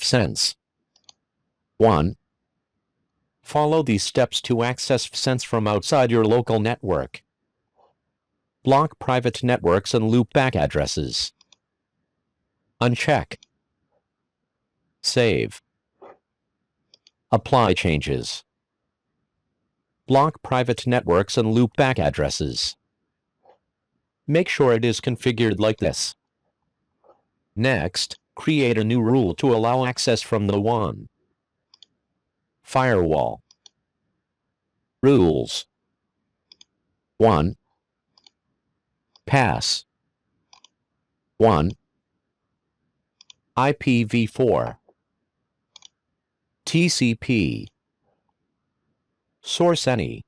pfSense. 1. Follow these steps to access pfSense from outside your local network. Block private networks and loopback addresses. Uncheck. Save. Apply changes. Block private networks and loopback addresses. Make sure it is configured like this. Next, create a new rule to allow access from the 1. Firewall. Rules. 1. Pass. 1. IPv4. TCP. Source any.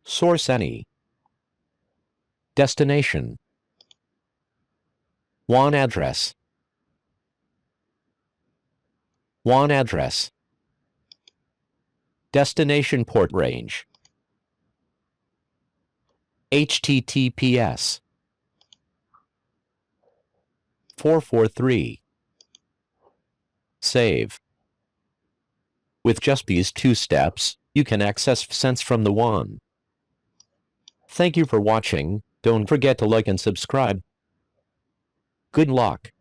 Source any. Destination. WAN address. WAN address. Destination port range. HTTPS 443. Save. With just these 2 steps, you can access pfSense from the 1. Thank you for watching. Don't forget to like and subscribe. Good luck.